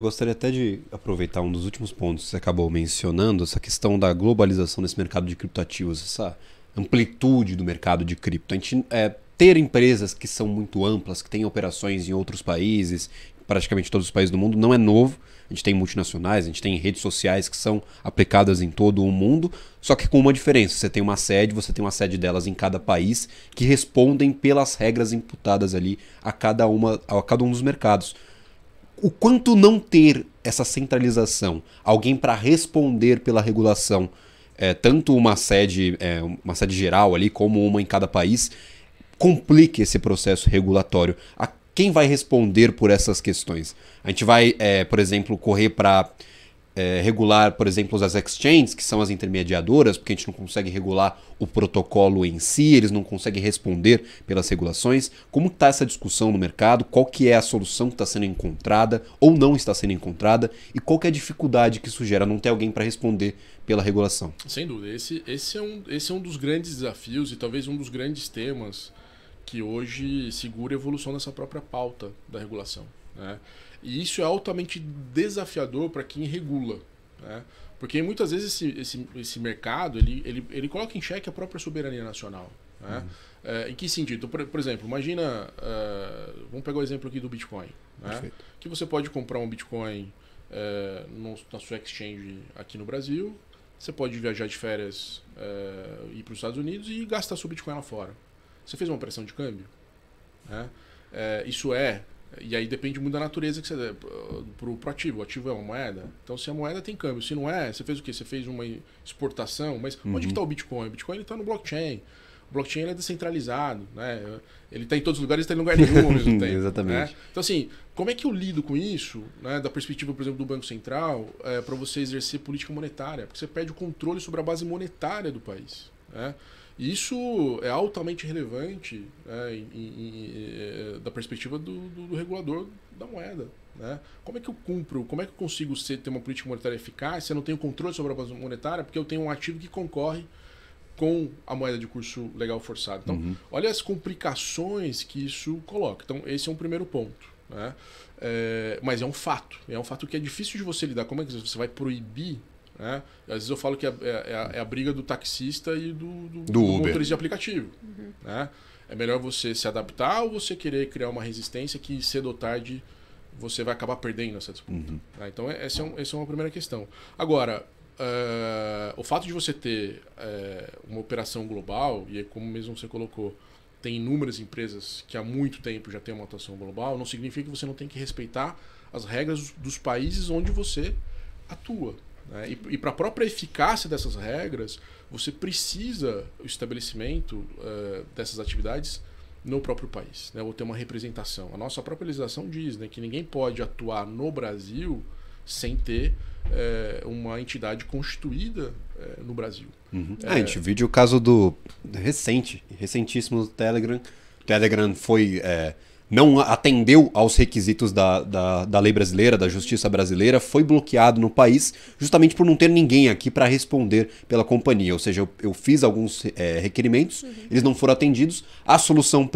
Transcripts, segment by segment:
Gostaria até de aproveitar um dos últimos pontos que você acabou mencionando, essa questão da globalização desse mercado de criptoativos, essa amplitude do mercado de cripto. A gente ter empresas que são muito amplas, que têm operações em outros países, praticamente todos os países do mundo, não é novo. A gente tem multinacionais, a gente tem redes sociais que são aplicadas em todo o mundo, só que com uma diferença. Você tem uma sede delas em cada país que respondem pelas regras imputadas ali a cada um dos mercados. O quanto não ter essa centralização, alguém para responder pela regulação, tanto uma sede geral ali, como uma em cada país, complica esse processo regulatório. Quem vai responder por essas questões? A gente vai, por exemplo, correr para regular, por exemplo, as exchanges, que são as intermediadoras, porque a gente não consegue regular o protocolo em si, eles não conseguem responder pelas regulações. Como está essa discussão no mercado? Qual que é a solução que está sendo encontrada ou não está sendo encontrada? E qual que é a dificuldade que isso gera, não ter alguém para responder pela regulação? Sem dúvida. Esse é um dos grandes desafios e talvez um dos grandes temas que hoje segura a evolução dessa própria pauta da regulação, né? E isso é altamente desafiador para quem regula, né? Porque muitas vezes esse mercado ele coloca em xeque a própria soberania nacional, né? Em que sentido? Por exemplo, imagina, vamos pegar o exemplo aqui do Bitcoin, né? Que você pode comprar um Bitcoin na sua exchange aqui no Brasil, você pode viajar de férias, ir para os Estados Unidos e gastar seu Bitcoin lá fora. Você fez uma operação de câmbio, né? E aí depende muito da natureza que você pro ativo. O ativo é uma moeda. Então, se a moeda tem câmbio, se não é, você fez o quê? Você fez uma exportação, mas onde que está o Bitcoin? O Bitcoin está no blockchain. O blockchain ele é descentralizado, né? Ele está em todos os lugares, está em lugar nenhum ao mesmo tempo. Exatamente. Né? Então, assim, como é que eu lido com isso, né, da perspectiva, por exemplo, do Banco Central, para você exercer política monetária? Porque você perde o controle sobre a base monetária do país, né? E isso é altamente relevante, né, da perspectiva do regulador da moeda, né? Como é que eu cumpro, como é que eu consigo ter uma política monetária eficaz se eu não tenho controle sobre a base monetária porque eu tenho um ativo que concorre com a moeda de curso legal forçado? Então, olha as complicações que isso coloca. Então, esse é um primeiro ponto, né? Mas é um fato que é difícil de você lidar. Como é que você vai proibir, né? Às vezes eu falo que é a briga do taxista e do motorista de aplicativo, né? É melhor você se adaptar ou você querer criar uma resistência que cedo ou tarde você vai acabar perdendo essa disputa, né? Então essa é uma primeira questão. Agora, o fato de você ter uma operação global, e como mesmo você colocou, tem inúmeras empresas que há muito tempo já têm uma atuação global, não significa que você não tem que respeitar as regras dos países onde você atua, né? E para a própria eficácia dessas regras, você precisa o estabelecimento dessas atividades no próprio país, né? Ou ter uma representação. A nossa própria legislação diz, né, que ninguém pode atuar no Brasil sem ter uma entidade constituída no Brasil. A gente viu o caso do recentíssimo do Telegram. O Telegram foi... não atendeu aos requisitos da lei brasileira, da justiça brasileira, foi bloqueado no país justamente por não ter ninguém aqui para responder pela companhia. Ou seja, eu fiz alguns requerimentos, eles não foram atendidos. A solução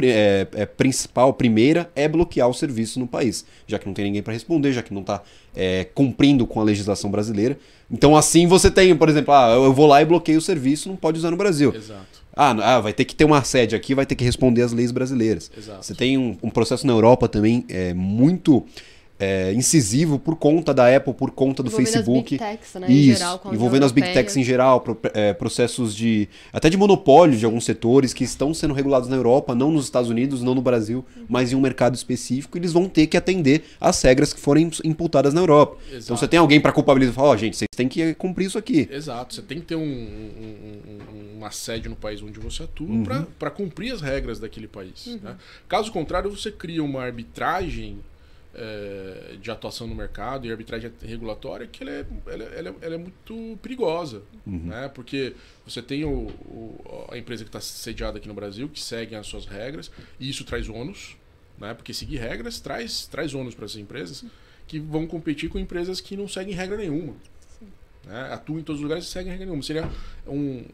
principal, primeira, é bloquear o serviço no país, já que não tem ninguém para responder, já que não está cumprindo com a legislação brasileira. Então assim você tem, por exemplo, eu vou lá e bloqueio o serviço, não pode usar no Brasil. Exato. Vai ter que ter uma sede aqui, vai ter que responder às leis brasileiras. Exato. Você tem um processo na Europa também muito incisivo por conta da Apple, por conta do Facebook. As big techs, né, Isso, em geral, com a União envolvendo as big Europeia. techs em geral, processos até de monopólio de alguns setores que estão sendo regulados na Europa, não nos Estados Unidos, não no Brasil, mas em um mercado específico, eles vão ter que atender às regras que forem imputadas na Europa. Exato. Então você tem alguém para culpabilizar e falar, gente, vocês têm que cumprir isso aqui. Exato, você tem que ter uma sede no país onde você atua para cumprir as regras daquele país, né? Caso contrário, você cria uma arbitragem de atuação no mercado e arbitragem regulatória que ela é muito perigosa, né? Porque você tem a empresa que está sediada aqui no Brasil, que segue as suas regras, e isso traz ônus, né? Porque seguir regras traz ônus para essas empresas que vão competir com empresas que não seguem regra nenhuma, né? Atuam em todos os lugares e seguem regra nenhuma. Seria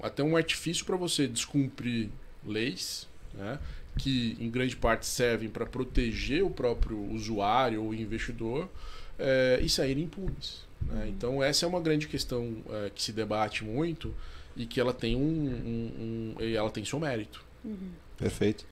até um artifício para você descumprir leis, né, que em grande parte servem para proteger o próprio usuário ou investidor, e saírem impunes. Né? Então essa é uma grande questão que se debate muito e que ela tem ela tem seu mérito. Perfeito.